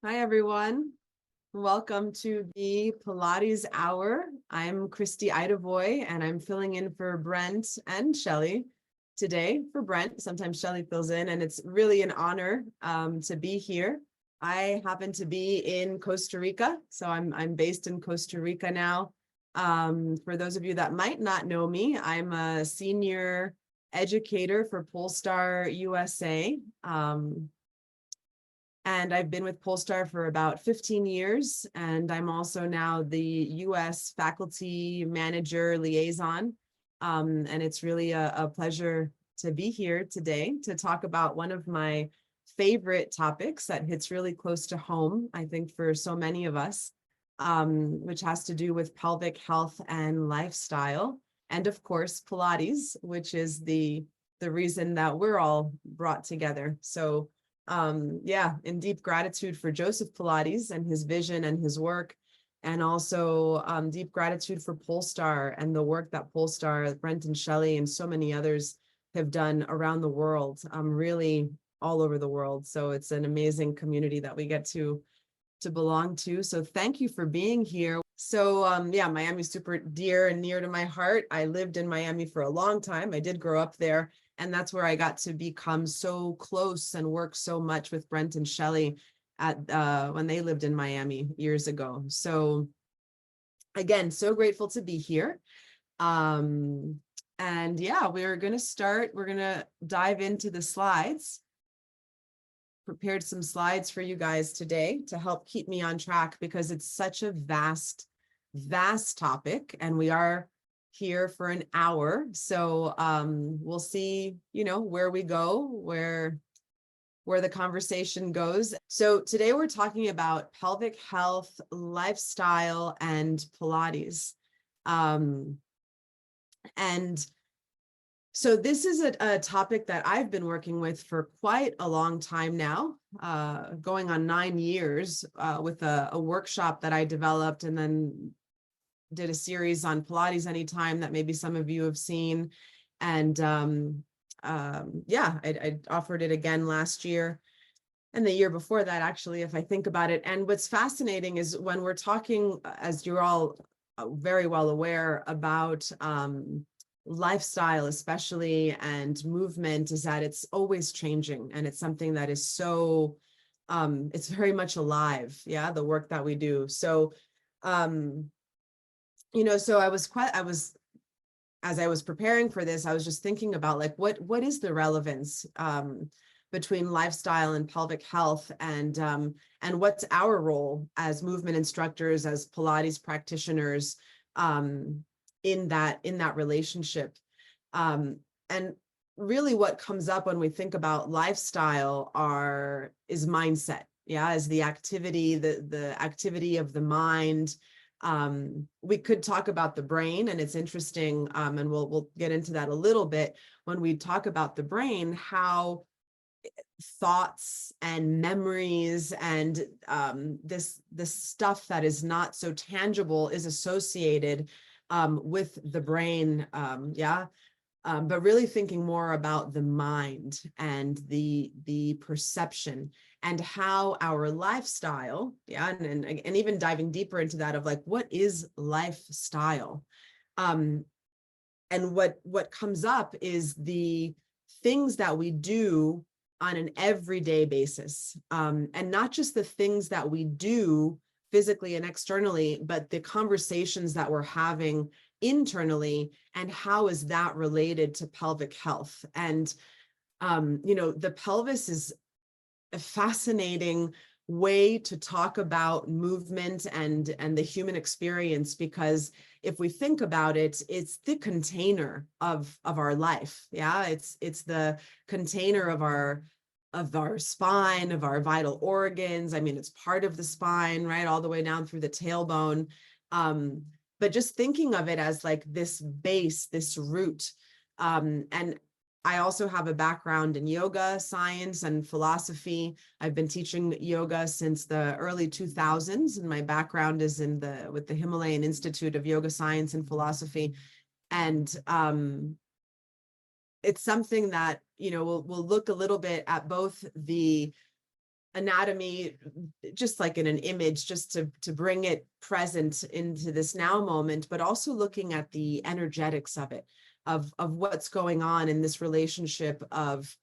Hi, everyone. Welcome to the Pilates Hour. I'm Christi Idavoy, and I'm filling in for Brent and Shelly today for Brent. Sometimes Shelly fills in, and it's really an honor to be here. I happen to be in Costa Rica, so I'm based in Costa Rica now. For those of you that might not know me, I'm a senior educator for Polestar USA. And I've been with Polestar for about 15 years. And I'm also now the US faculty manager liaison. And it's really a pleasure to be here today to talk about one of my favorite topics that hits really close to home, I think, for so many of us, which has to do with pelvic health and lifestyle. And of course, Pilates, which is the reason that we're all brought together. So in deep gratitude for Joseph Pilates and his vision and his work, and also deep gratitude for Polestar and the work that Polestar, Brent and Shelly, and so many others have done around the world, really all over the world. So it's an amazing community that we get to belong to. So thank you for being here. So Miami's super dear and near to my heart. I lived in Miami for a long time. I did grow up there. And that's where I got to become so close and work so much with Brent and Shelly at when they lived in Miami years ago. So again, so grateful to be here. We're going to dive into the slides. Prepared some slides for you guys today to help keep me on track because it's such a vast topic, and we are here for an hour. So we'll see, where we go, where the conversation goes. So today we're talking about pelvic health, lifestyle, and Pilates. So this is a topic that I've been working with for quite a long time now, going on 9 years with a workshop that I developed and then did a series on Pilates Anytime that maybe some of you have seen. And I offered it again last year and the year before that, actually, if I think about it. And what's fascinating is when we're talking, as you're all very well aware about lifestyle, especially, and movement, is that it's always changing. And it's something that is so, it's very much alive. Yeah, the work that we do. So, as I was preparing for this, I was just thinking about like, what is the relevance between lifestyle and pelvic health, and what's our role as movement instructors, as Pilates practitioners, in that relationship. And really what comes up when we think about lifestyle is mindset. Yeah, is the activity, the activity of the mind. We could talk about the brain, and it's interesting, and we'll get into that a little bit when we talk about the brain, how thoughts and memories and this stuff that is not so tangible is associated with the brain. But really thinking more about the mind and the perception and how our lifestyle, and even diving deeper into that of like, what is lifestyle? And what comes up is the things that we do on an everyday basis, and not just the things that we do physically and externally, but the conversations that we're having internally, and how is that related to pelvic health. And the pelvis is a fascinating way to talk about movement and the human experience, because if we think about it, it's the container of our life. It's the container of our spine, of our vital organs. I mean, it's part of the spine, right, all the way down through the tailbone. But just thinking of it as like this base, this root. And I also have a background in yoga, science, and philosophy. I've been teaching yoga since the early 2000s, and my background is with the Himalayan Institute of Yoga Science and Philosophy. And it's something that, we'll look a little bit at both the anatomy, just like in an image, just to bring it present into this now moment, but also looking at the energetics of it, of what's going on in this relationship of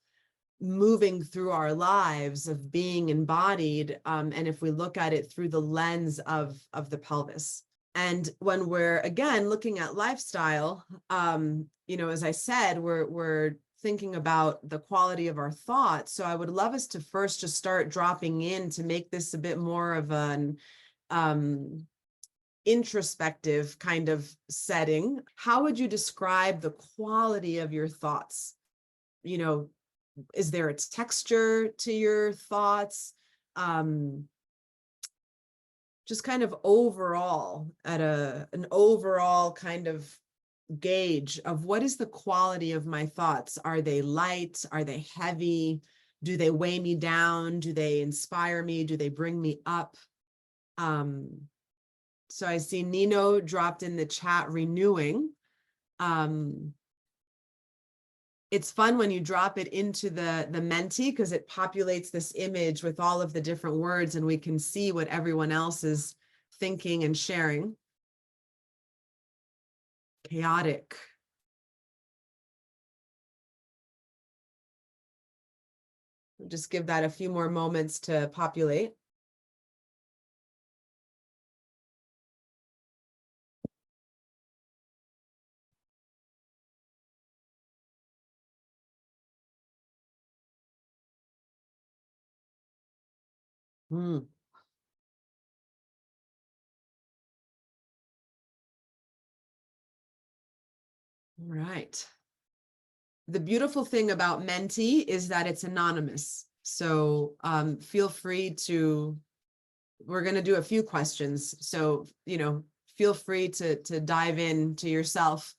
moving through our lives, of being embodied, and if we look at it through the lens of the pelvis. And when we're, again, looking at lifestyle, as I said, we're thinking about the quality of our thoughts. So I would love us to first just start dropping in to make this a bit more of an introspective kind of setting. How would you describe the quality of your thoughts? Is there a texture to your thoughts? Just kind of overall, at an overall kind of gauge of what is the quality of my thoughts? Are they light? Are they heavy? Do they weigh me down? Do they inspire me? Do they bring me up? So I see Nino dropped in the chat, renewing. It's fun when you drop it into the Menti, because it populates this image with all of the different words and we can see what everyone else is thinking and sharing. Chaotic. Just give that a few more moments to populate. All right. The beautiful thing about Menti is that it's anonymous. So feel free to, we're going to do a few questions. So, feel free to dive into yourself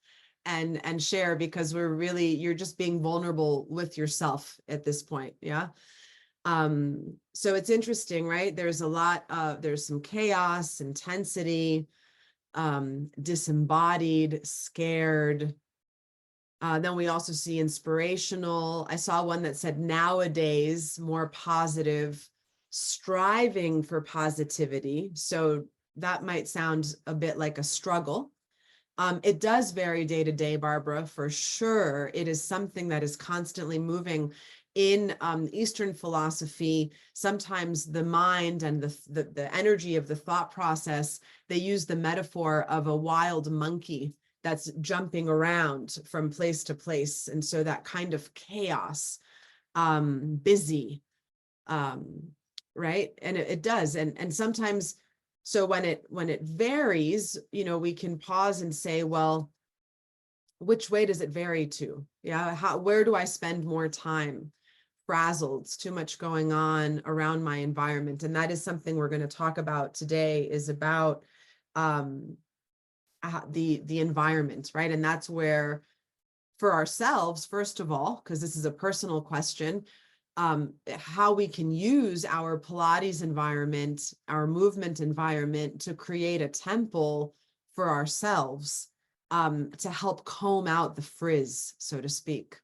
and share, because you're just being vulnerable with yourself at this point. Yeah. So it's interesting, right? There's some chaos, intensity, disembodied, scared. Then we also see inspirational. I saw one that said nowadays, more positive, striving for positivity. So that might sound a bit like a struggle. It does vary day to day, Barbara, for sure. It is something that is constantly moving. In Eastern philosophy, sometimes the mind and the energy of the thought process, they use the metaphor of a wild monkey that's jumping around from place to place. And so that kind of chaos, busy, right? And it does. And sometimes, so when it varies, we can pause and say, well, which way does it vary to? Yeah. Where do I spend more time? Frazzled, it's too much going on around my environment. And that is something we're going to talk about today, is about the environment, right? And that's where, for ourselves, first of all, because this is a personal question, how we can use our Pilates environment, our movement environment, to create a temple for ourselves, to help comb out the frizz, so to speak.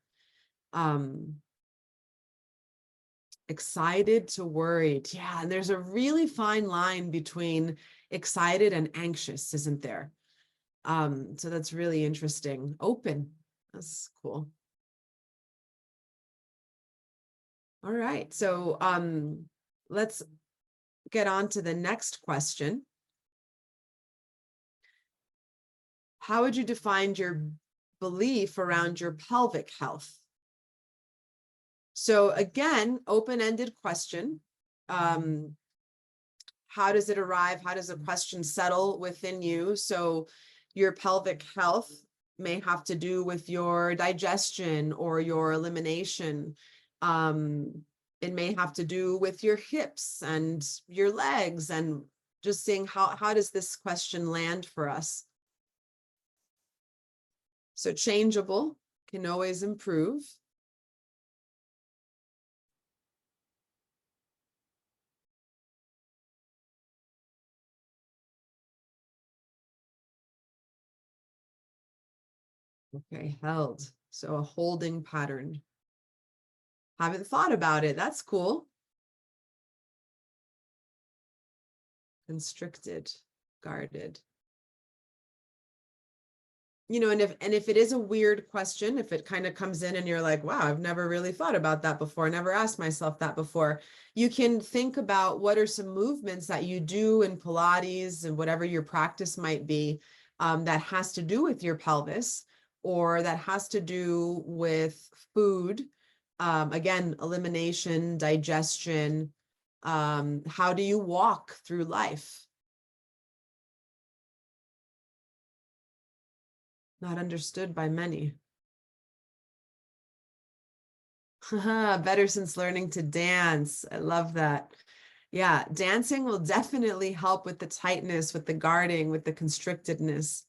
Excited to worried. Yeah, and there's a really fine line between excited and anxious, isn't there? So that's really interesting. Open. That's cool. All right. So let's get on to the next question. How would you define your belief around your pelvic health? So again, open-ended question. How does it arrive? How does a question settle within you? So your pelvic health may have to do with your digestion or your elimination. It may have to do with your hips and your legs, and just seeing how does this question land for us? So changeable, can always improve. Okay, held. So a holding pattern. Haven't thought about it. That's cool. constricted, guarded. And if it is a weird question, if it kind of comes in and you're like, wow, I've never really thought about that before, never asked myself that before, you can think about what are some movements that you do in Pilates and whatever your practice might be, that has to do with your pelvis, or that has to do with food. Again, elimination, digestion. How do you walk through life? Not understood by many. Better since learning to dance. I love that. Yeah, dancing will definitely help with the tightness, with the guarding, with the constrictedness.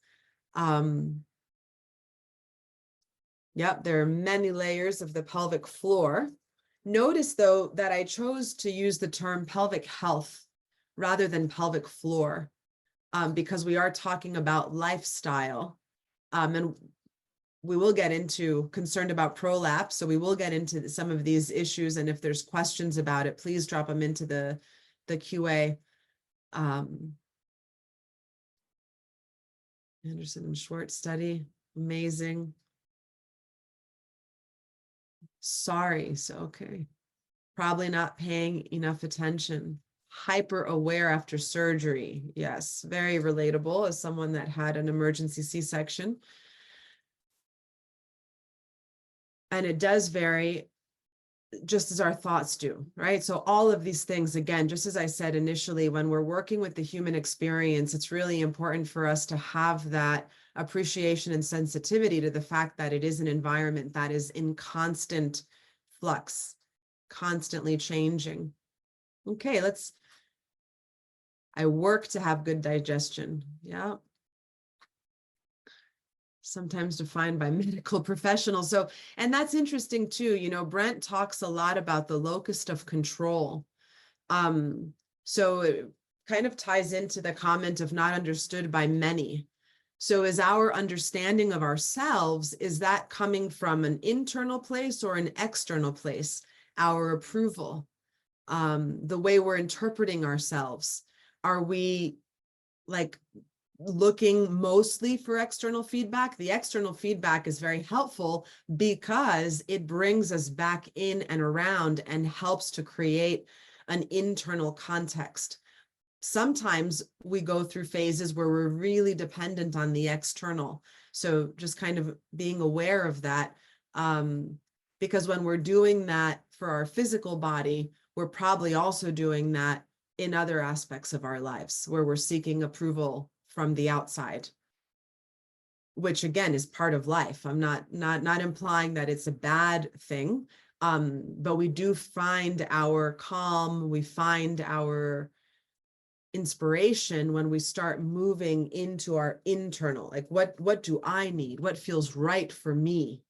Yep, there are many layers of the pelvic floor. Notice, though, that I chose to use the term pelvic health rather than pelvic floor, because we are talking about lifestyle. And we will get into concerned about prolapse. So we will get into some of these issues. And if there's questions about it, please drop them into the QA. Anderson and Schwartz study. Amazing. Sorry. So, okay. Probably not paying enough attention. Hyper aware after surgery. Yes. Very relatable as someone that had an emergency C-section. And it does vary, just as our thoughts do, right? So all of these things, again, just as I said initially, when we're working with the human experience, it's really important for us to have that appreciation and sensitivity to the fact that it is an environment that is in constant flux, constantly changing. Okay, I work to have good digestion. Yeah. Sometimes defined by medical professionals. So, and that's interesting too. Brent talks a lot about the locus of control. So it kind of ties into the comment of not understood by many. So is our understanding of ourselves, is that coming from an internal place or an external place? Our approval, the way we're interpreting ourselves. Are we like looking mostly for external feedback? The external feedback is very helpful because it brings us back in and around and helps to create an internal context. Sometimes we go through phases where we're really dependent on the external. So just kind of being aware of that, because when we're doing that for our physical body, we're probably also doing that in other aspects of our lives where we're seeking approval from the outside, which again is part of life. I'm not implying that it's a bad thing, but we do find our calm, we find our inspiration when we start moving into our internal, like what do I need? What feels right for me?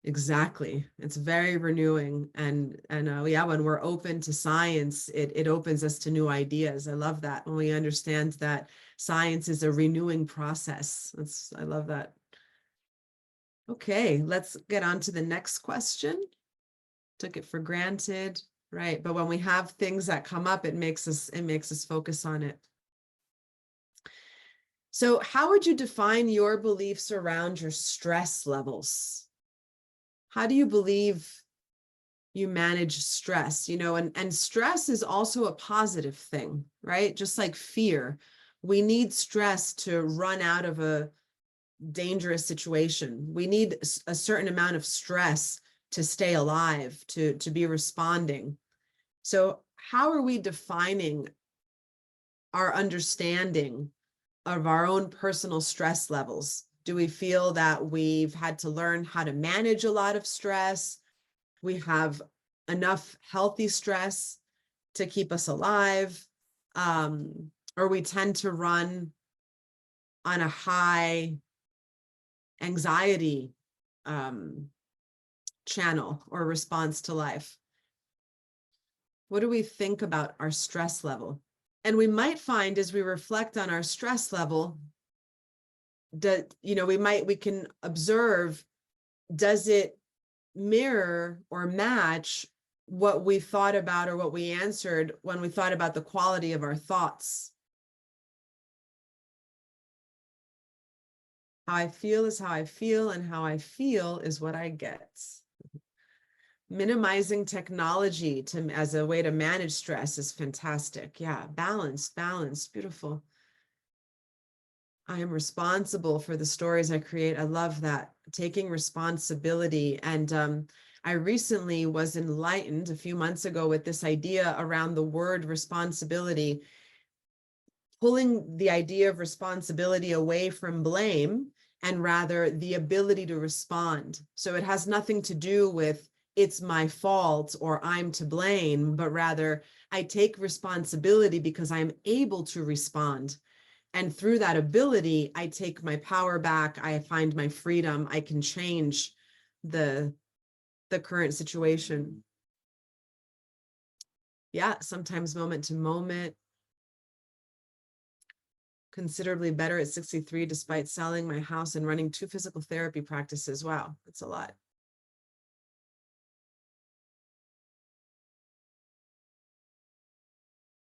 Exactly. It's very renewing. And yeah, when we're open to science, it opens us to new ideas. I love that. When we understand that science is a renewing process. I love that. Okay, let's get on to the next question. Took it for granted, right? But when we have things that come up, it makes us focus on it. So how would you define your beliefs around your stress levels? How do you believe you manage stress? And stress is also a positive thing, right? Just like fear, we need stress to run out of a dangerous situation. We need a certain amount of stress to stay alive, to be responding. So how are we defining our understanding of our own personal stress levels? Do we feel that we've had to learn how to manage a lot of stress? We have enough healthy stress to keep us alive? Or we tend to run on a high anxiety channel or response to life? What do we think about our stress level? And we might find as we reflect on our stress level that, we can observe, does it mirror or match what we thought about or what we answered when we thought about the quality of our thoughts. How I feel is how I feel, and how I feel is what I get. Minimizing technology as a way to manage stress is fantastic. Yeah, balance, beautiful. I am responsible for the stories I create. I love that. Taking responsibility. And I recently was enlightened a few months ago with this idea around the word responsibility, pulling the idea of responsibility away from blame and rather the ability to respond. So it has nothing to do with it's my fault or I'm to blame, but rather I take responsibility because I'm able to respond. And through that ability, I take my power back. I find my freedom. I can change the current situation. Yeah, sometimes moment to moment. Considerably better at 63, despite selling my house and running 2 physical therapy practices. Wow, that's a lot.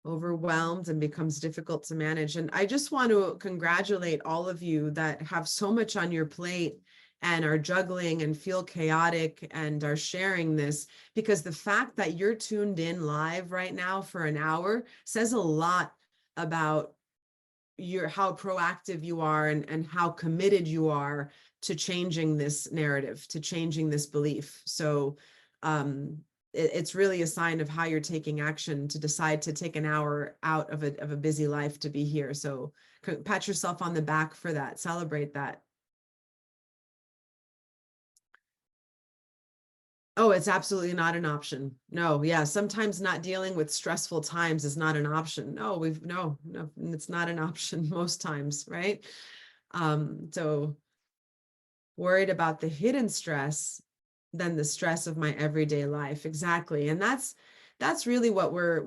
Overwhelmed and becomes difficult to manage. And I just want to congratulate all of you that have so much on your plate and are juggling and feel chaotic and are sharing this, because the fact that you're tuned in live right now for an hour says a lot about how proactive you are and how committed you are to changing this narrative, to changing this belief. So it's really a sign of how you're taking action to decide to take an hour out of a busy life to be here. So pat yourself on the back for that. Celebrate that. Oh, it's absolutely not an option. No, yeah. Sometimes not dealing with stressful times is not an option. No, no, it's not an option most times, right? So worried about the hidden stress than the stress of my everyday life. Exactly. And that's really what my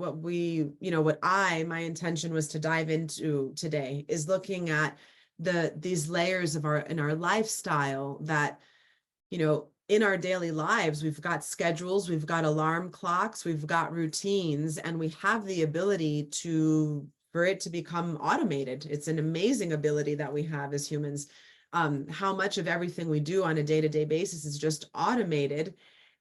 intention was to dive into today, is looking at these layers of in our lifestyle that, in our daily lives, we've got schedules, we've got alarm clocks, we've got routines, and we have the ability for it to become automated. It's an amazing ability that we have as humans. How much of everything we do on a day-to-day basis is just automated.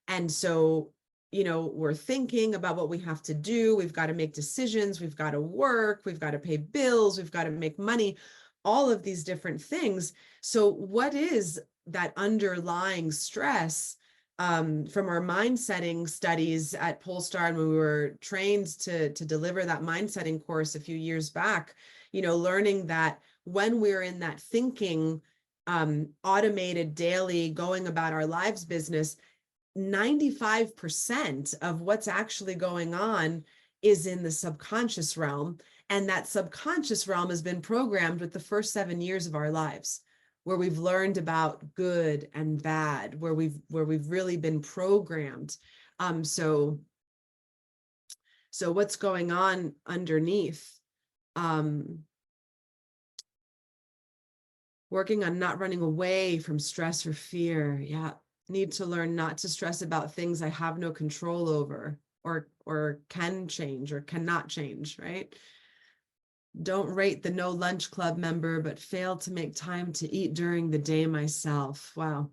And so, we're thinking about what we have to do. We've got to make decisions. We've got to work. We've got to pay bills. We've got to make money, all of these different things. So what is that underlying stress? From our mind setting studies at Polestar, and when we were trained to deliver that mind setting course a few years back, learning that when we're in that thinking, automated daily going about our lives business, 95% of what's actually going on is in the subconscious realm. And that subconscious realm has been programmed with the first 7 years of our lives, where we've learned about good and bad, where we've really been programmed. So what's going on underneath? Working on not running away from stress or fear. Yeah. Need to learn not to stress about things I have no control over or can change or cannot change, right? Don't rate the no lunch club member, but fail to make time to eat during the day myself. Wow.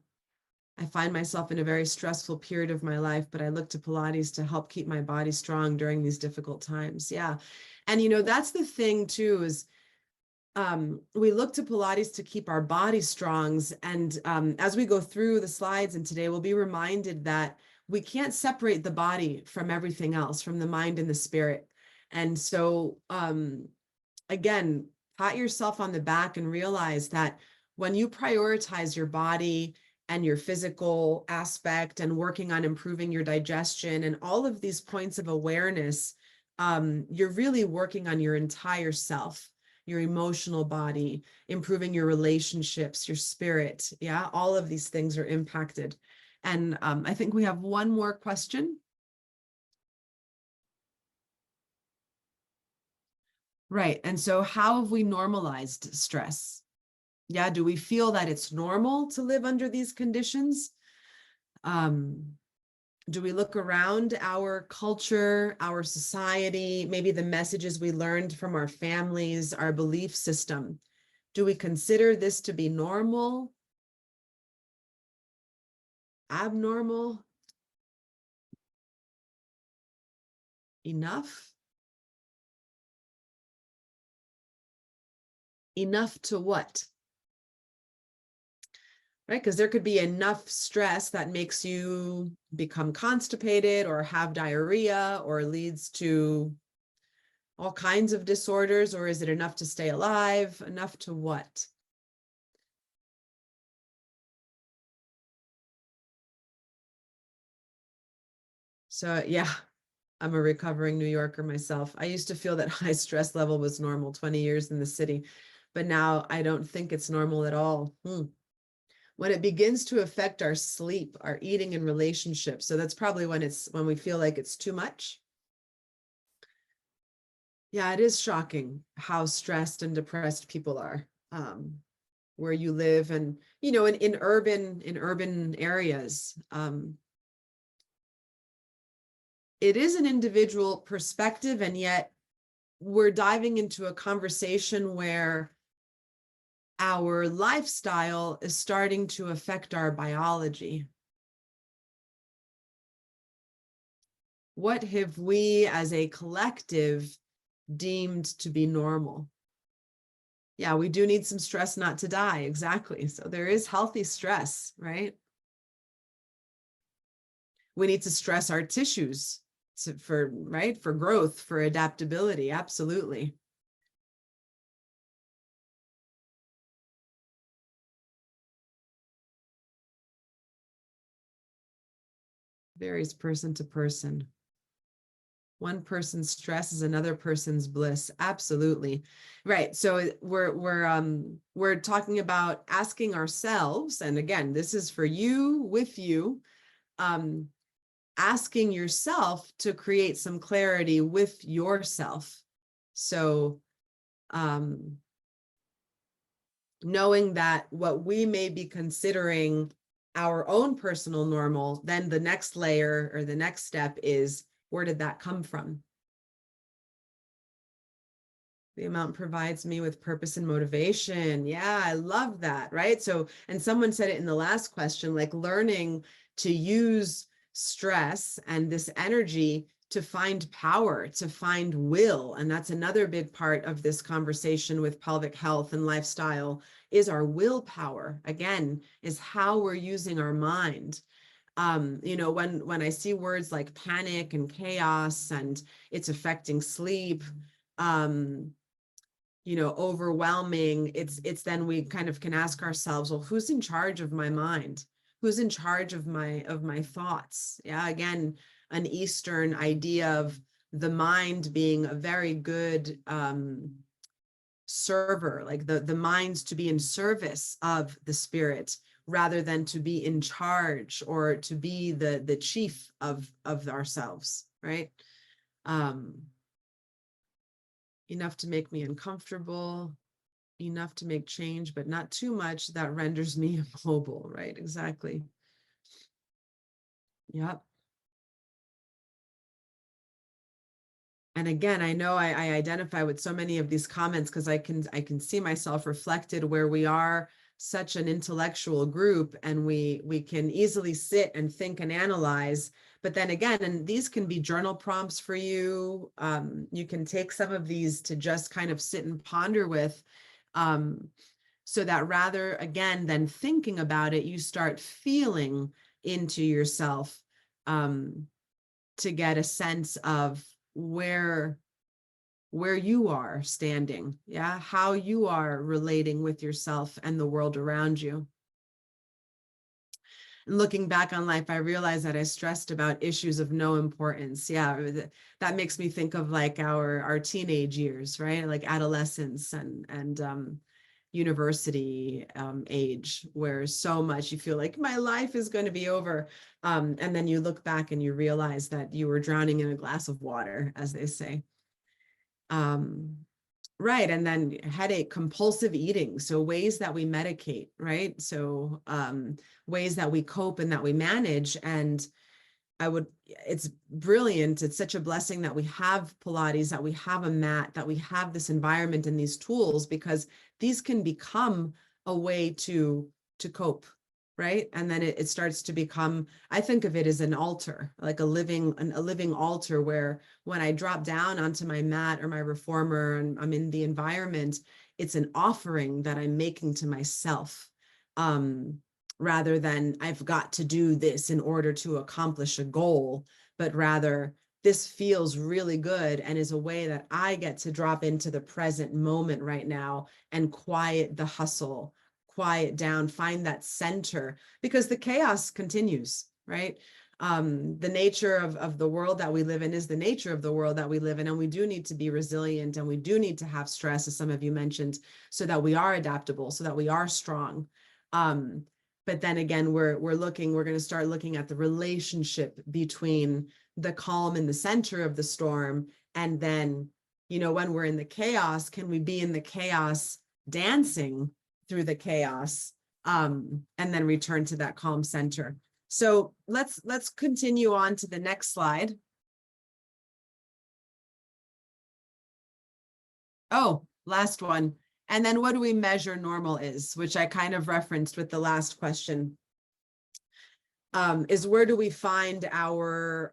I find myself in a very stressful period of my life, but I look to Pilates to help keep my body strong during these difficult times. Yeah. And, that's the thing too, is we look to Pilates to keep our body strong. And as we go through the slides and today, we'll be reminded that we can't separate the body from everything else, from the mind and the spirit. And so, again, pat yourself on the back and realize that when you prioritize your body and your physical aspect and working on improving your digestion and all of these points of awareness, you're really working on your entire self, your emotional body, improving your relationships, your spirit. Yeah, all of these things are impacted. And I think we have one more question. Right. And so how have we normalized stress? Yeah, do we feel that it's normal to live under these conditions? Do we look around our culture, our society, maybe the messages we learned from our families, our belief system? Do we consider this to be normal, abnormal, enough? Enough to what? Right? Because there could be enough stress that makes you become constipated or have diarrhea or leads to all kinds of disorders, or is it enough to stay alive? Enough to what? So yeah, I'm a recovering New Yorker myself. I used to feel that high stress level was normal, 20 years in the city, but now I don't think it's normal at all. When it begins to affect our sleep, our eating and relationships. So that's probably when we feel like it's too much. Yeah, it is shocking how stressed and depressed people are, where you live, and in urban areas. It is an individual perspective, and yet we're diving into a conversation where our lifestyle is starting to affect our biology. What have we as a collective deemed to be normal? Yeah, we do need some stress not to die. Exactly. So there is healthy stress, right? We need to stress our tissues for growth, for adaptability. Absolutely. Varies person to person. One person's stress is another person's bliss. Absolutely. Right. So we're talking about asking ourselves, and again, this is for you, with you, asking yourself to create some clarity with yourself. So knowing that what we may be considering our own personal normal, then the next layer or the next step is, where did that come from? The amount provides me with purpose and motivation. Yeah, I love that, right? So, and someone said it in the last question, like learning to use stress and this energy to find power, to find will. And that's another big part of this conversation with pelvic health and lifestyle, is our willpower. Again, is how we're using our mind. When I see words like panic and chaos and it's affecting sleep, overwhelming, it's then we kind of can ask ourselves, well, who's in charge of my mind? Who's in charge of my thoughts? Yeah, again, an Eastern idea of the mind being a very good server, like the mind's to be in service of the spirit rather than to be in charge or to be the chief of ourselves, right? Enough to make me uncomfortable, enough to make change, but not too much that renders me immobile, right? Exactly. Yep. And again, I know I identify with so many of these comments because I can see myself reflected where we are such an intellectual group, and we can easily sit and think and analyze. But then again, and these can be journal prompts for you. You can take some of these to just kind of sit and ponder with, so that rather, again, than thinking about it, you start feeling into yourself, to get a sense of where you are standing, yeah, how you are relating with yourself and the world around you. And looking back on life, I realized that I stressed about issues of no importance. Yeah, that makes me think of like our teenage years, right? Like adolescence and university age, where so much you feel like my life is going to be over. And then you look back and you realize that you were drowning in a glass of water, as they say. Right. And then headache, compulsive eating. So ways that we medicate, right? So ways that we cope and that we manage. And it's brilliant. It's such a blessing that we have Pilates, that we have a mat, that we have this environment and these tools, because these can become a way to cope, right? And then it starts to become, I think of it as an altar, like a living altar, where when I drop down onto my mat or my reformer and I'm in the environment, it's an offering that I'm making to myself. Rather than I've got to do this in order to accomplish a goal, but rather this feels really good and is a way that I get to drop into the present moment right now and quiet the hustle, quiet down, find that center, because the chaos continues, right? The nature of the world that we live in is the nature of the world that we live in. And we do need to be resilient, and we do need to have stress, as some of you mentioned, so that we are adaptable, so that we are strong. But then again, we're going to start looking at the relationship between the calm in the center of the storm. And then, when we're in the chaos, can we be in the chaos dancing through the chaos, and then return to that calm center? So let's continue on to the next slide. Oh, last one. And then what do we measure normal is, which I kind of referenced with the last question, is where do we find our,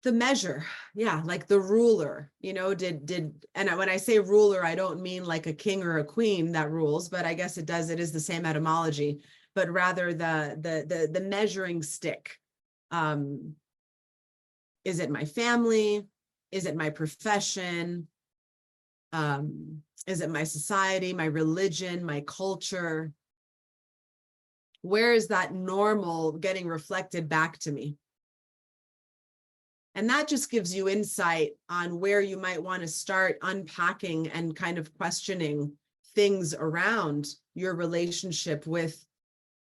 the measure? Yeah, like the ruler, and when I say ruler, I don't mean like a king or a queen that rules, but I guess it is the same etymology, but rather the measuring stick. Is it my family? Is it my profession? Is it my society, my religion, my culture? Where is that normal getting reflected back to me? And that just gives you insight on where you might want to start unpacking and kind of questioning things around your relationship with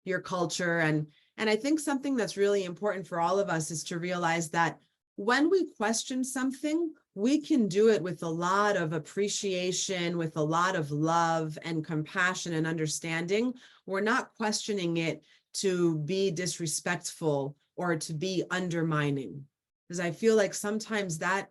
your culture. And I think something that's really important for all of us is to realize that when we question something, we can do it with a lot of appreciation, with a lot of love and compassion and understanding. We're not questioning it to be disrespectful or to be undermining. Because I feel like sometimes that,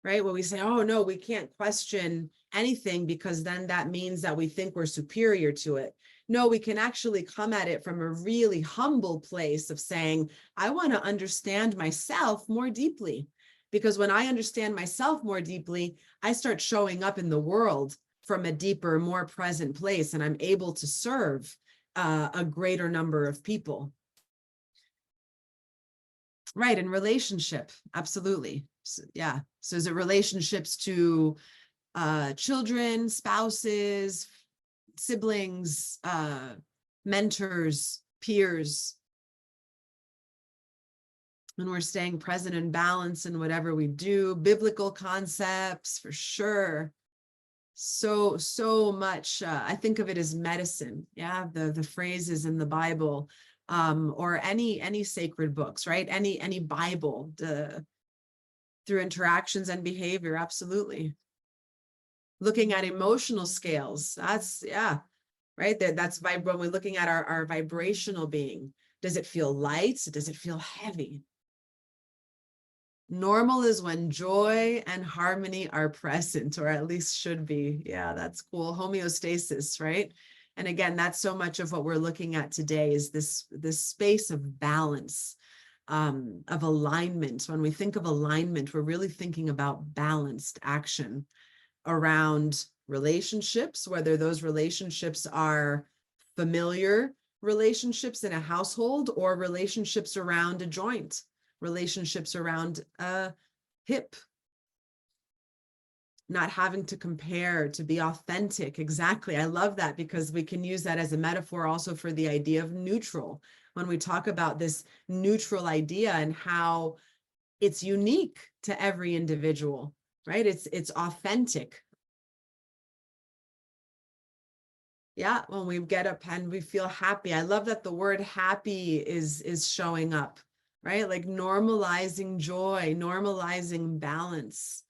right, when we say, oh no, we can't question anything because then that means that we think we're superior to it. No, we can actually come at it from a really humble place of saying, I want to understand myself more deeply. Because when I understand myself more deeply, I start showing up in the world from a deeper, more present place, and I'm able to serve a greater number of people. Right, in relationship, absolutely. So, yeah. So is it relationships to children, spouses, siblings, mentors, peers? And we're staying present and balanced in whatever we do. Biblical concepts, for sure. So much. I think of it as medicine. Yeah, the phrases in the Bible, or any sacred books, right? Any Bible, through interactions and behavior. Absolutely. Looking at emotional scales. That's, yeah, right. That's when we're looking at our vibrational being. Does it feel light? Does it feel heavy? Normal is when joy and harmony are present, or at least should be. Yeah, that's cool. Homeostasis, right? And again, that's so much of what we're looking at today, is this space of balance, of alignment. When we think of alignment, we're really thinking about balanced action around relationships, whether those relationships are familiar relationships in a household or relationships around a joint, relationships around a hip. Not having to compare, to be authentic. Exactly. I love that, because we can use that as a metaphor also for the idea of neutral. When we talk about this neutral idea and how it's unique to every individual, right? It's authentic. Yeah, when we get up and we feel happy. I love that the word happy is showing up, right? Like normalizing joy, normalizing balance.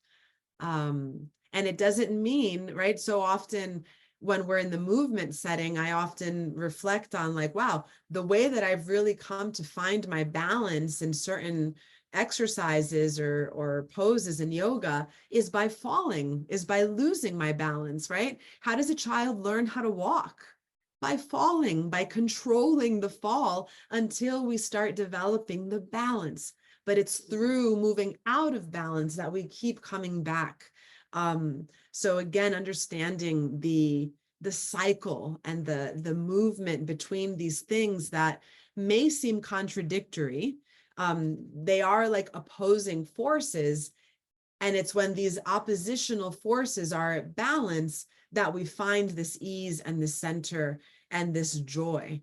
And it doesn't mean, right? So often when we're in the movement setting, I often reflect on like, wow, the way that I've really come to find my balance in certain exercises or poses in yoga is by falling, is by losing my balance, right? How does a child learn how to walk? By falling, by controlling the fall until we start developing the balance. But it's through moving out of balance that we keep coming back. So again, understanding the cycle and the movement between these things that may seem contradictory. They are like opposing forces. And it's when these oppositional forces are at balance that we find this ease and this center and this joy.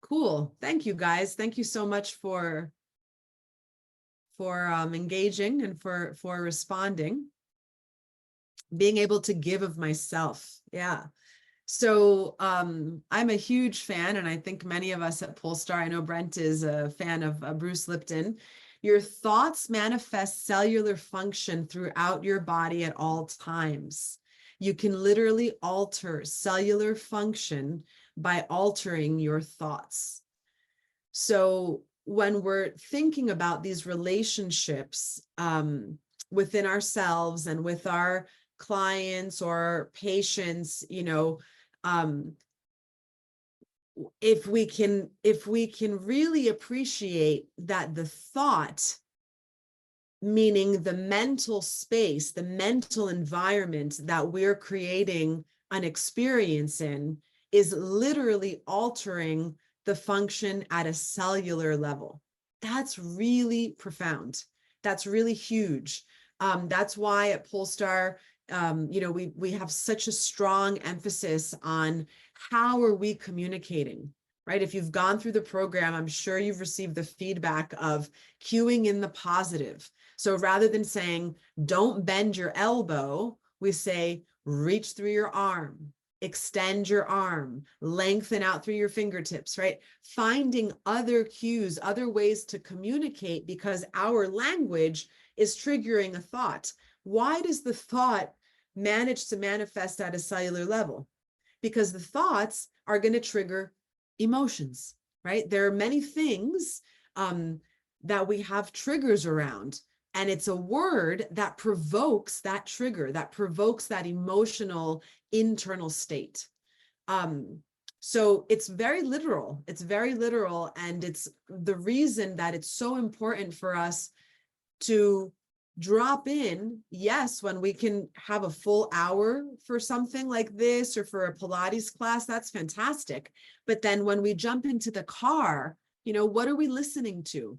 Cool. Thank you, guys. Thank you so much for engaging and for responding, being able to give of myself. Yeah. So I'm a huge fan, and I think many of us at Polestar, I know Brent is a fan of Bruce Lipton. Your thoughts manifest cellular function throughout your body at all times. You can literally alter cellular function by altering your thoughts. So when we're thinking about these relationships within ourselves and with our clients or patients, you know, if we can really appreciate that the thought, meaning the mental space, the mental environment that we're creating an experience in, is literally altering the function at a cellular level. That's really profound. That's really huge. That's why at Polestar, you know, we have such a strong emphasis on how are we communicating, right? If you've gone through the program, I'm sure you've received the feedback of cueing in the positive. So rather than saying, don't bend your elbow, we say, reach through your arm, extend your arm, lengthen out through your fingertips, right? Finding other cues, other ways to communicate, because our language is triggering a thought. Why does the thought manage to manifest at a cellular level? Because the thoughts are going to trigger emotions, right? There are many things that we have triggers around, and it's a word that provokes that trigger, that provokes that emotional internal state. So it's very literal. It's very literal. And it's the reason that it's so important for us to drop in, yes, when we can have a full hour for something like this or for a Pilates class, that's fantastic. But then when we jump into the car, you know, what are we listening to?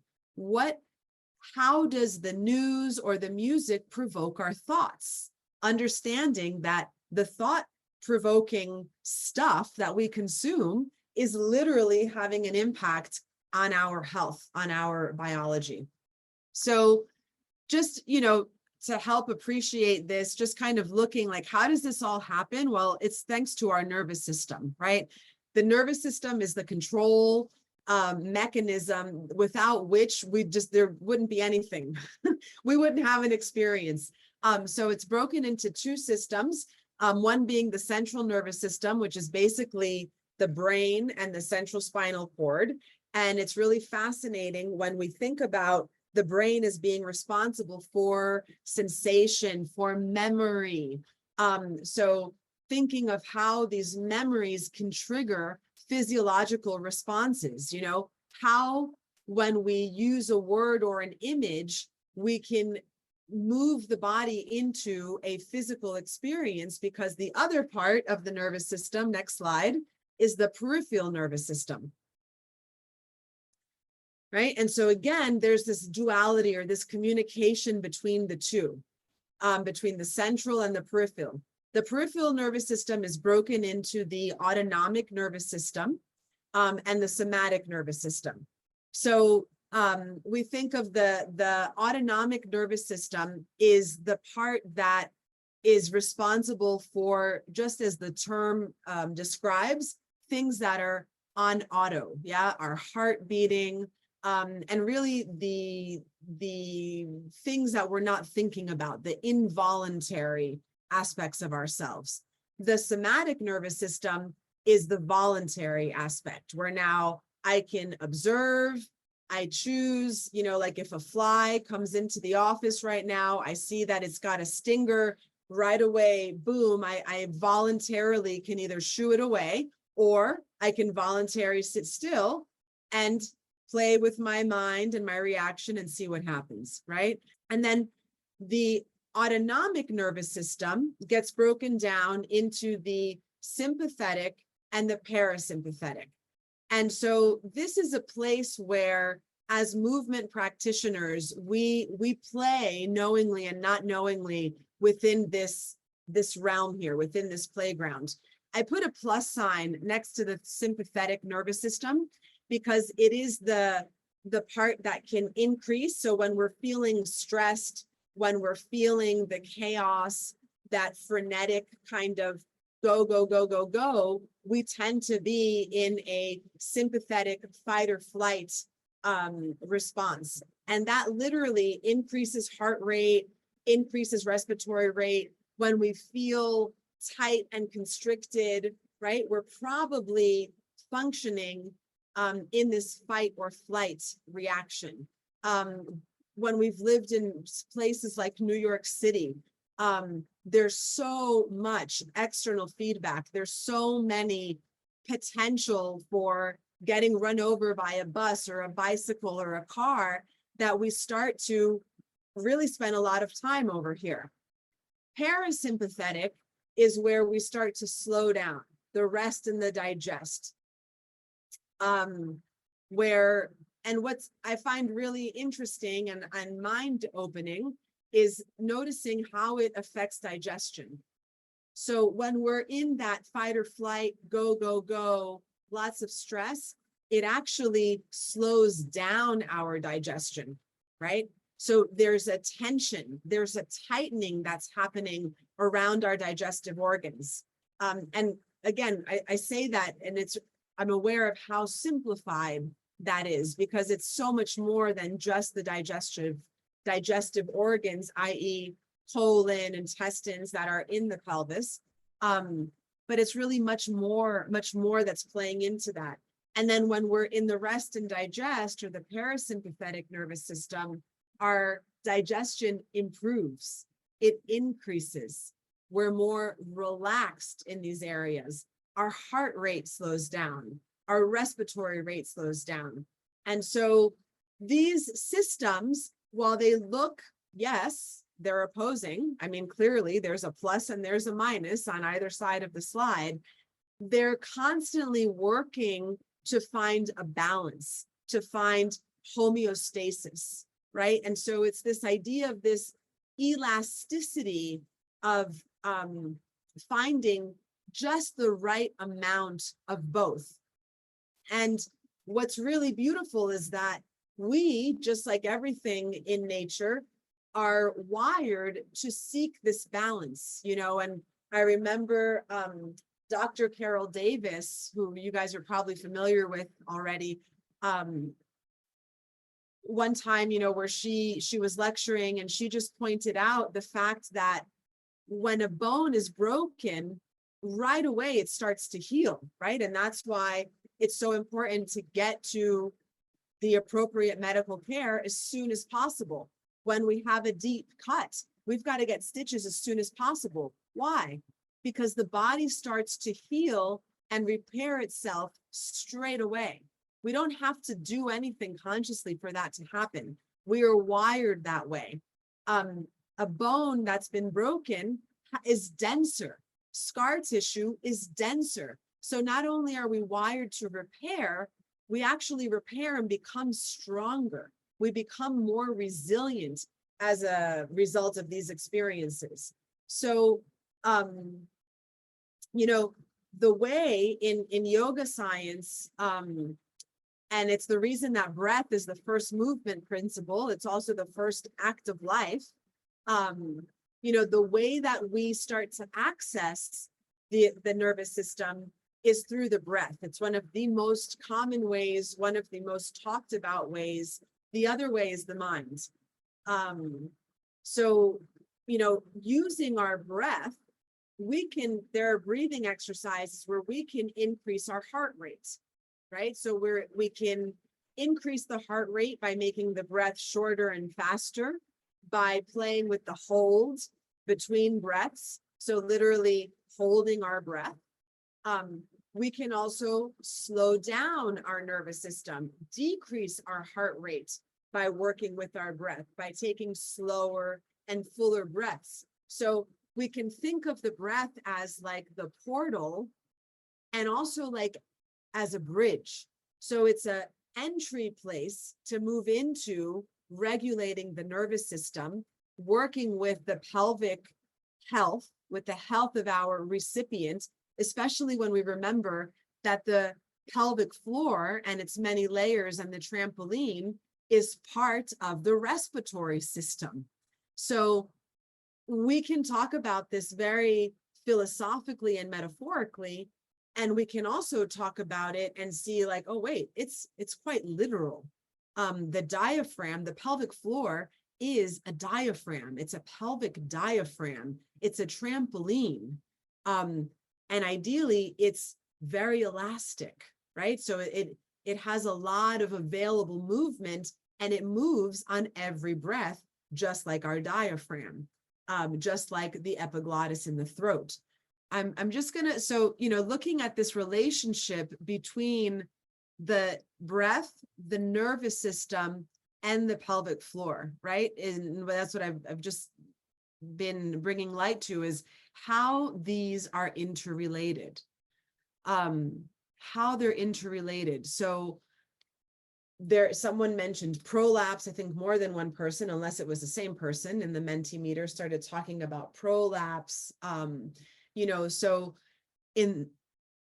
How does the news or the music provoke our thoughts? Understanding that the thought-provoking stuff that we consume is literally having an impact on our health, on our biology. So just, you know, to help appreciate this, just kind of looking like, how does this all happen? Well, it's thanks to our nervous system, right? The nervous system is the control mechanism without which there wouldn't be anything. We wouldn't have an experience. So it's broken into two systems, one being the central nervous system, which is basically the brain and the central spinal cord. And it's really fascinating when we think about the brain as being responsible for sensation, for memory. So thinking of how these memories can trigger physiological responses, you know, how when we use a word or an image, we can move the body into a physical experience, because the other part of the nervous system, next slide, is the peripheral nervous system. Right? And so again, there's this duality or this communication between the two, between the central and the peripheral. The peripheral nervous system is broken into the autonomic nervous system and the somatic nervous system. So we think of the autonomic nervous system is the part that is responsible for, just as the term describes, things that are on auto, yeah, our heart beating, and really the things that we're not thinking about, the involuntary aspects of ourselves. The somatic nervous system is the voluntary aspect, where now I can observe, I choose, like if a fly comes into the office right now, I see that it's got a stinger right away, boom, I voluntarily can either shoo it away, or I can voluntarily sit still and play with my mind and my reaction and see what happens, right? And then the autonomic nervous system gets broken down into the sympathetic and the parasympathetic. And so this is a place where, as movement practitioners, we play knowingly and not knowingly within this realm here, within this playground. I put a plus sign next to the sympathetic nervous system because it is the part that can increase. So when we're feeling stressed, when we're feeling the chaos, that frenetic kind of go, go, go, go, go, we tend to be in a sympathetic fight or flight response. And that literally increases heart rate, increases respiratory rate. When we feel tight and constricted, right, we're probably functioning in this fight or flight reaction. When we've lived in places like New York City, there's so much external feedback. There's so many potential for getting run over by a bus or a bicycle or a car that we start to really spend a lot of time over here. Parasympathetic is where we start to slow down, the rest and the digest. And what's I find really interesting and mind-opening is noticing how it affects digestion. So when we're in that fight or flight, go, go, go, lots of stress, it actually slows down our digestion, right? So there's a tension, there's a tightening that's happening around our digestive organs. And again, I say that, and I'm aware of how simplified that is, because it's so much more than just the digestive organs, i.e. colon, intestines that are in the pelvis. But it's really much more that's playing into that. And then when we're in the rest and digest, or the parasympathetic nervous system, our digestion improves, it increases. We're more relaxed in these areas. Our heart rate slows down. Our respiratory rate slows down. And so these systems, while they look, yes, they're opposing. I mean, clearly there's a plus and there's a minus on either side of the slide. They're constantly working to find a balance, to find homeostasis, right? And so it's this idea of this elasticity of finding just the right amount of both. And what's really beautiful is that we, just like everything in nature, are wired to seek this balance, and I remember Dr. Carol Davis, who you guys are probably familiar with already, one time, where she was lecturing, and she just pointed out the fact that when a bone is broken, right away it starts to heal, right? And that's why it's so important to get to the appropriate medical care as soon as possible. When we have a deep cut, we've got to get stitches as soon as possible. Why? Because the body starts to heal and repair itself straight away. We don't have to do anything consciously for that to happen. We are wired that way. A bone that's been broken is denser. Scar tissue is denser. So not only are we wired to repair, we actually repair and become stronger. We become more resilient as a result of these experiences. So, the way in yoga science, and it's the reason that breath is the first movement principle, it's also the first act of life. The way that we start to access the nervous system is through the breath. It's one of the most common ways, one of the most talked about ways. The other way is the mind. So using our breath, there are breathing exercises where we can increase our heart rates, right? So we can increase the heart rate by making the breath shorter and faster, by playing with the holds between breaths. So literally holding our breath. We can also slow down our nervous system, decrease our heart rate by working with our breath, by taking slower and fuller breaths. So we can think of the breath as like the portal and also like as a bridge. So it's an entry place to move into regulating the nervous system, working with the pelvic health, with the health of our recipient, especially when we remember that the pelvic floor and its many layers and the trampoline is part of the respiratory system. So we can talk about this very philosophically and metaphorically, and we can also talk about it and see like, oh, wait, it's quite literal. The diaphragm, the pelvic floor is a diaphragm. It's a pelvic diaphragm. It's a trampoline. And ideally, it's very elastic, right? So it has a lot of available movement, and it moves on every breath, just like our diaphragm, just like the epiglottis in the throat. I'm just gonna, so, looking at this relationship between the breath, the nervous system, and the pelvic floor, right? And that's what I've just been bringing light to, is how these are interrelated, how they're interrelated. So someone mentioned prolapse. I think more than one person, unless it was the same person in the Mentimeter, started talking about prolapse. So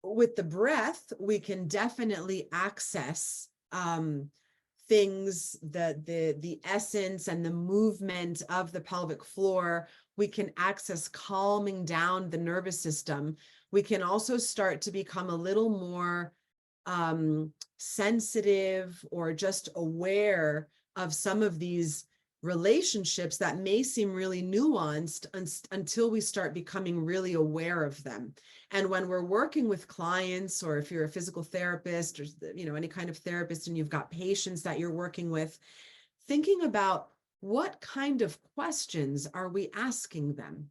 with the breath, we can definitely access things, the essence and the movement of the pelvic floor. We can access calming down the nervous system. We can also start to become a little more sensitive or just aware of some of these relationships that may seem really nuanced until we start becoming really aware of them. And when we're working with clients, or if you're a physical therapist or any kind of therapist and you've got patients that you're working with, thinking about what kind of questions are we asking them?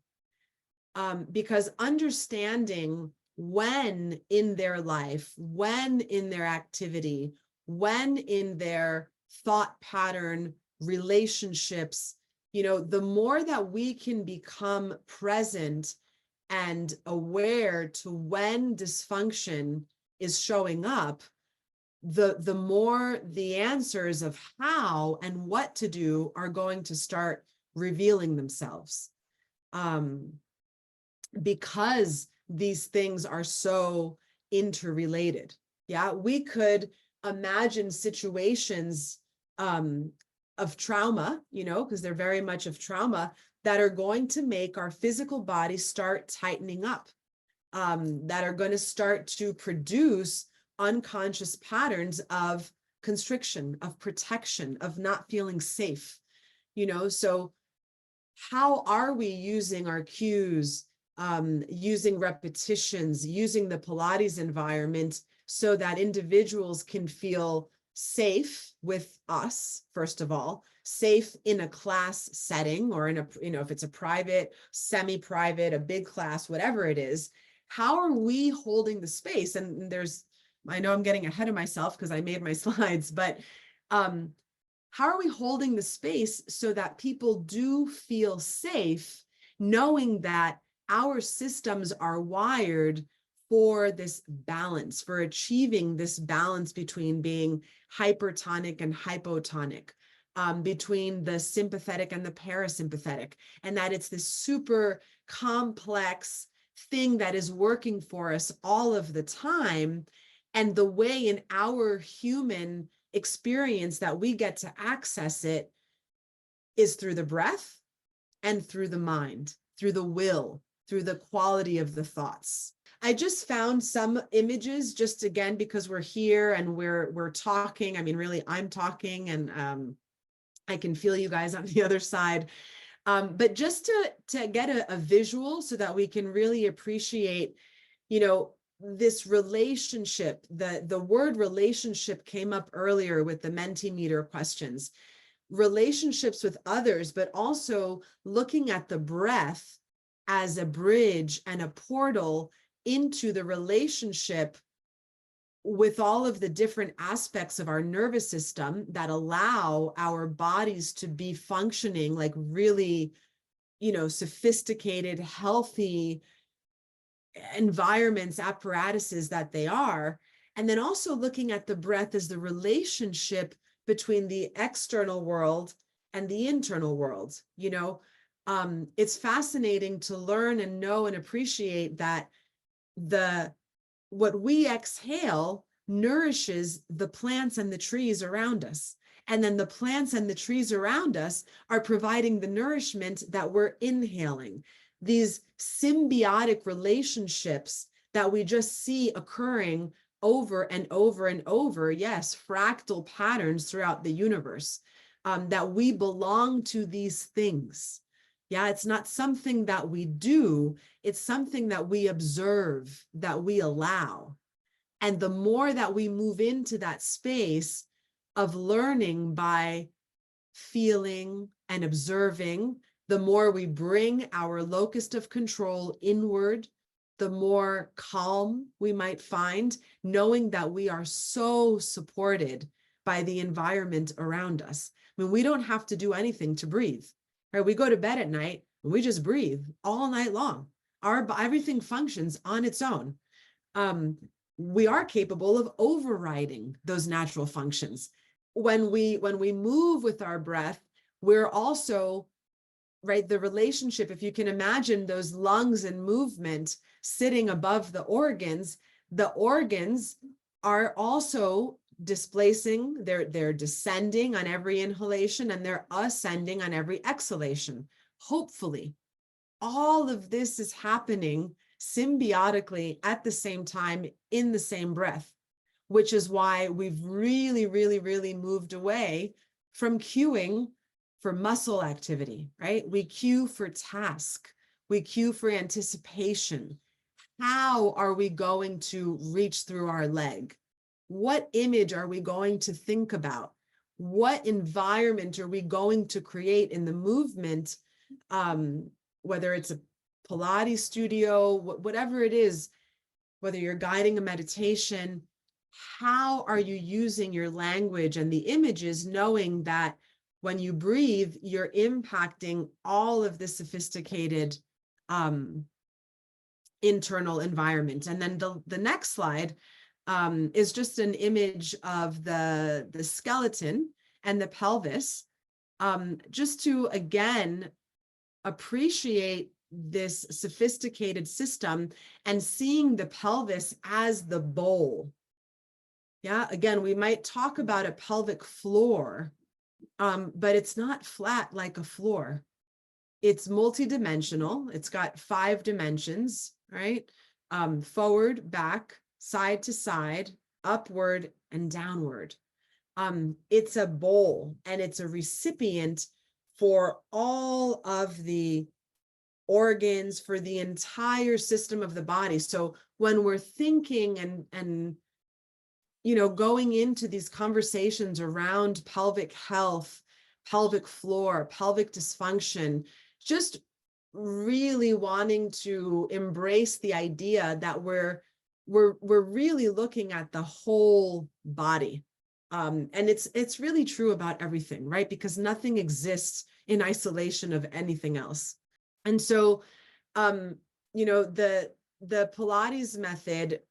Because understanding when in their life, when in their activity, when in their thought pattern, relationships, the more that we can become present and aware to when dysfunction is showing up, the more the answers of how and what to do are going to start revealing themselves. Because these things are so interrelated. Yeah, we could imagine situations of trauma, because they're very much of trauma, that are going to make our physical body start tightening up, that are going to start to produce unconscious patterns of constriction, of protection, of not feeling safe. So how are we using our cues, using repetitions, using the Pilates environment so that individuals can feel safe with us, first of all, safe in a class setting, or in a, if it's a private, semi-private, a big class, whatever it is. How are we holding the space? And I know I'm getting ahead of myself because I made my slides, but how are we holding the space so that people do feel safe, knowing that our systems are wired for this balance, for achieving this balance between being hypertonic and hypotonic, between the sympathetic and the parasympathetic, and that it's this super complex thing that is working for us all of the time. And the way in our human experience that we get to access it is through the breath and through the mind, through the will, through the quality of the thoughts. I just found some images, just again, because we're here and we're talking. I mean, really, I'm talking, and I can feel you guys on the other side. But just to get a visual so that we can really appreciate, this relationship, the word relationship came up earlier with the Mentimeter questions, relationships with others, but also looking at the breath as a bridge and a portal into the relationship with all of the different aspects of our nervous system that allow our bodies to be functioning like really, sophisticated, healthy environments, apparatuses that they are. And then also looking at the breath as the relationship between the external world and the internal world. It's fascinating to learn and know and appreciate that what we exhale nourishes the plants and the trees around us. And then the plants and the trees around us are providing the nourishment that we're inhaling. These symbiotic relationships that we just see occurring over and over and over. Yes, fractal patterns throughout the universe, that we belong to these things. Yeah, it's not something that we do, it's something that we observe, that we allow. And the more that we move into that space of learning by feeling and observing, the more we bring our locus of control inward, the more calm we might find, knowing that we are so supported by the environment around us. I mean, we don't have to do anything to breathe. Right? We go to bed at night and we just breathe all night long. Everything functions on its own. We are capable of overriding those natural functions. When we move with our breath, we're also, right, the relationship, if you can imagine those lungs in movement sitting above the organs are also displacing, they're descending on every inhalation and they're ascending on every exhalation. Hopefully, all of this is happening symbiotically at the same time in the same breath, which is why we've really, really, really moved away from cueing for muscle activity, right? We cue for task, we cue for anticipation. How are we going to reach through our leg? What image are we going to think about? What environment are we going to create in the movement? Whether it's a Pilates studio, whatever it is, whether you're guiding a meditation, how are you using your language and the images, knowing that when you breathe, you're impacting all of the sophisticated internal environment. And then the next slide is just an image of the skeleton and the pelvis, just to, again, appreciate this sophisticated system and seeing the pelvis as the bowl. Yeah, again, we might talk about a pelvic floor, but it's not flat like a floor. It's multidimensional. It's got 5 dimensions, right? Forward, back, side to side, upward, and downward. It's a bowl and it's a recipient for all of the organs, for the entire system of the body. So when we're thinking and going into these conversations around pelvic health, pelvic floor, pelvic dysfunction, just really wanting to embrace the idea that we're really looking at the whole body. And it's really true about everything, right? Because nothing exists in isolation of anything else. And so, the Pilates method,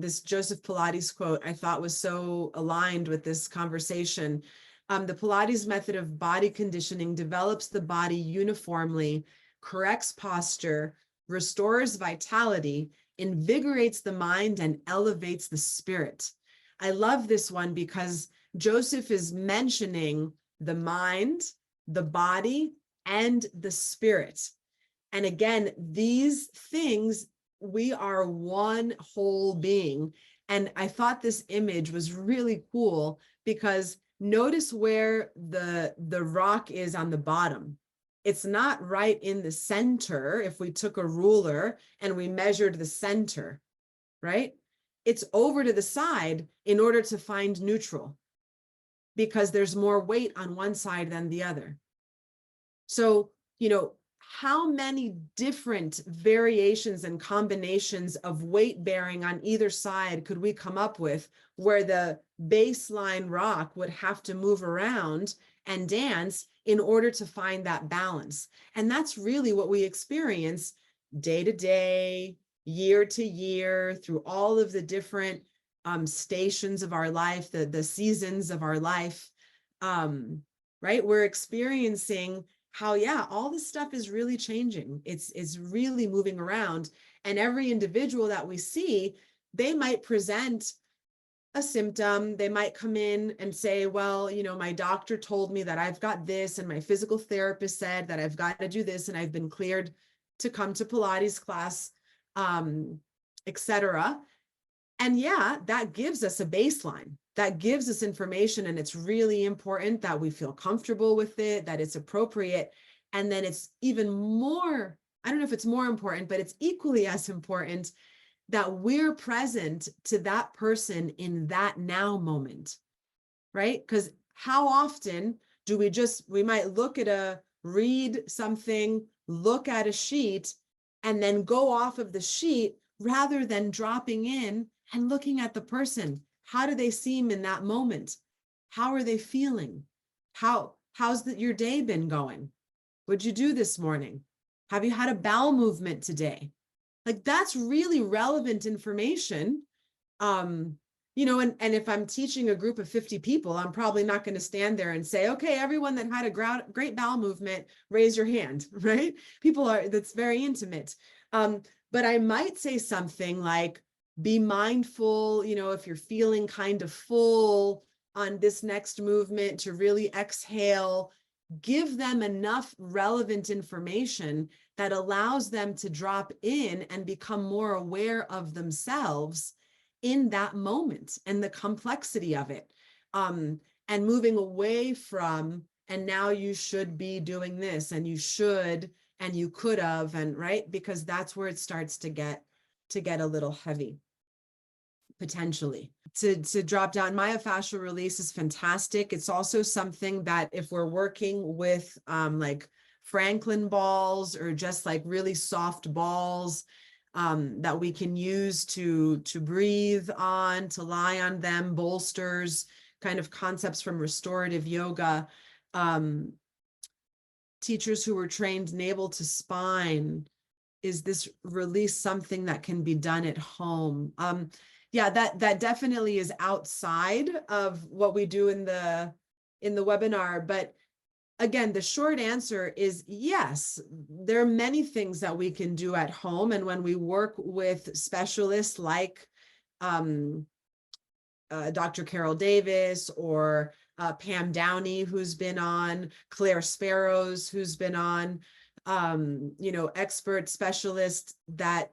this Joseph Pilates quote, I thought was so aligned with this conversation. The Pilates method of body conditioning develops the body uniformly, corrects posture, restores vitality, invigorates the mind, and elevates the spirit. I love this one because Joseph is mentioning the mind, the body, and the spirit. And again, these things, we are one whole being. And I thought this image was really cool because notice where the rock is on the bottom. It's not right in the center. If we took a ruler and we measured the center, right? It's over to the side in order to find neutral, because there's more weight on one side than the other. So, how many different variations and combinations of weight bearing on either side could we come up with, where the baseline rock would have to move around and dance in order to find that balance? And that's really what we experience day to day, year to year, through all of the different stations of our life, the seasons of our life, right? We're experiencing how, yeah, all this stuff is really changing. It's really moving around. And every individual that we see, they might present a symptom. They might come in and say, well, my doctor told me that I've got this, and my physical therapist said that I've got to do this, and I've been cleared to come to Pilates class, etc. And yeah, that gives us a baseline. That gives us information, and it's really important that we feel comfortable with it, that it's appropriate. And then it's even more, I don't know if it's more important, but it's equally as important that we're present to that person in that now moment, right? Because how often do we might read something, look at a sheet, and then go off of the sheet rather than dropping in and looking at the person. How do they seem in that moment? How are they feeling? How's your day been going? What'd you do this morning? Have you had a bowel movement today? Like, that's really relevant information. And if I'm teaching a group of 50 people, I'm probably not going to stand there and say, okay, everyone that had a great bowel movement, raise your hand, right? That's very intimate. But I might say something like, be mindful, if you're feeling kind of full on this next movement, to really exhale. Give them enough relevant information that allows them to drop in and become more aware of themselves in that moment and the complexity of it. And moving away from, and now you should be doing this, and you should, and you could have, and right, because that's where it starts to get a little heavy, potentially. To drop down, myofascial release is fantastic. It's also something that if we're working with like Franklin balls, or just like really soft balls, that we can use to breathe on, to lie on them, bolsters, kind of concepts from restorative yoga. Teachers who were trained navel to spine, is this release something that can be done at home? Yeah, that definitely is outside of what we do in the webinar. But again, the short answer is yes, there are many things that we can do at home. And when we work with specialists like Dr. Carol Davis, or Pam Downey, who's been on, Claire Sparrows, who's been on, expert specialists, that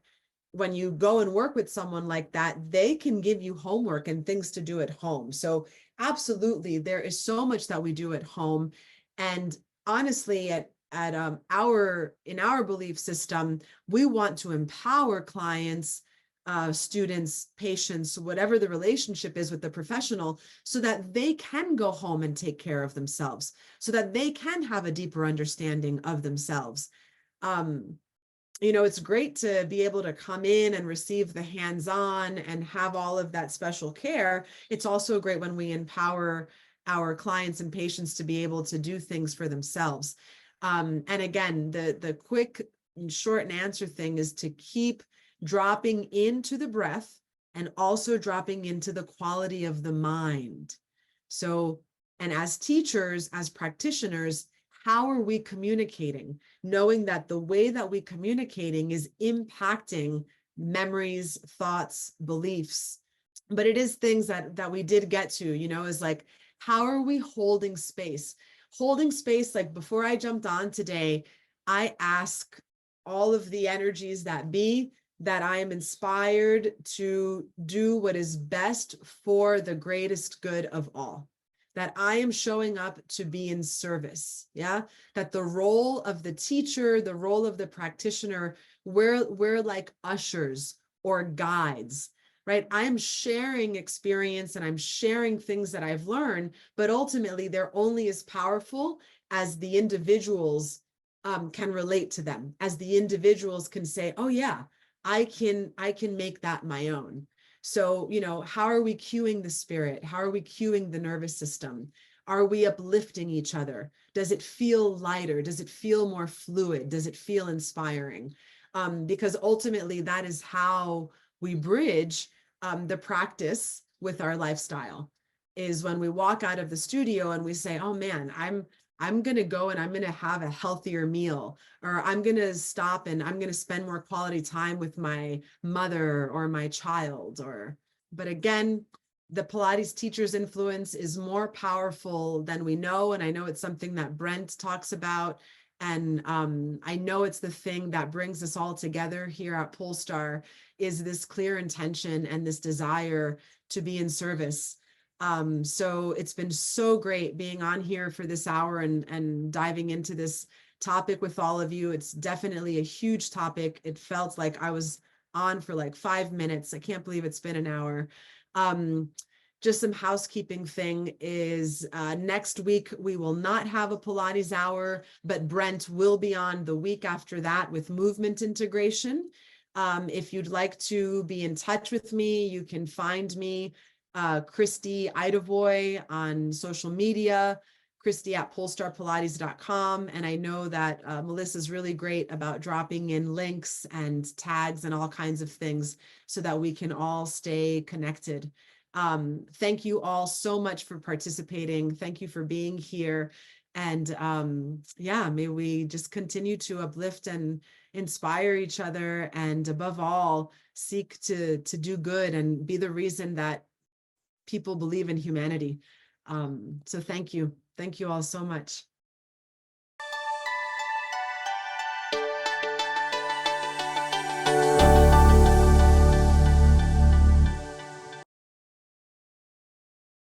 when you go and work with someone like that, they can give you homework and things to do at home. So absolutely, there is so much that we do at home. And honestly, in our belief system, we want to empower clients, students, patients, whatever the relationship is with the professional, so that they can go home and take care of themselves, so that they can have a deeper understanding of themselves. It's great to be able to come in and receive the hands-on and have all of that special care. It's also great when we empower our clients and patients to be able to do things for themselves. And again, the quick and short and answer thing is to keep dropping into the breath, and also dropping into the quality of the mind. So, and as teachers, as practitioners, how are we communicating? Knowing that the way that we communicating is impacting memories, thoughts, beliefs. But it is things that we did get to, is like, how are we holding space? Holding space, like before I jumped on today, I ask all of the energies that be, that I am inspired to do what is best for the greatest good of all. that I am showing up to be in service. Yeah. That the role of the teacher, the role of the practitioner, we're like ushers or guides, right? I'm sharing experience and I'm sharing things that I've learned, but ultimately they're only as powerful as the individuals can relate to them, as the individuals can say, oh yeah, I can make that my own. So, how are we cueing the spirit? How are we cueing the nervous system? Are we uplifting each other? Does it feel lighter? Does it feel more fluid? Does it feel inspiring? Because ultimately that is how we bridge the practice with our lifestyle, is when we walk out of the studio and we say, oh man, I'm going to go and I'm going to have a healthier meal, or I'm going to stop and I'm going to spend more quality time with my mother or my child. But again, the Pilates teacher's influence is more powerful than we know. And I know it's something that Brent talks about. And I know it's the thing that brings us all together here at Polestar, is this clear intention and this desire to be in service. So it's been so great being on here for this hour and diving into this topic with all of you. It's definitely a huge topic. It felt like I was on for like 5 minutes. I can't believe it's been an hour. Just some housekeeping thing is next week, we will not have a Pilates hour, but Brent will be on the week after that with movement integration. If you'd like to be in touch with me, you can find me Christi Idavoy on social media, Christi at polestarpilates.com. And I know that Melissa's really great about dropping in links and tags and all kinds of things so that we can all stay connected. Thank you all so much for participating. Thank you for being here. And yeah, may we just continue to uplift and inspire each other, and above all, seek to do good and be the reason that people believe in humanity. So thank you. Thank you all so much.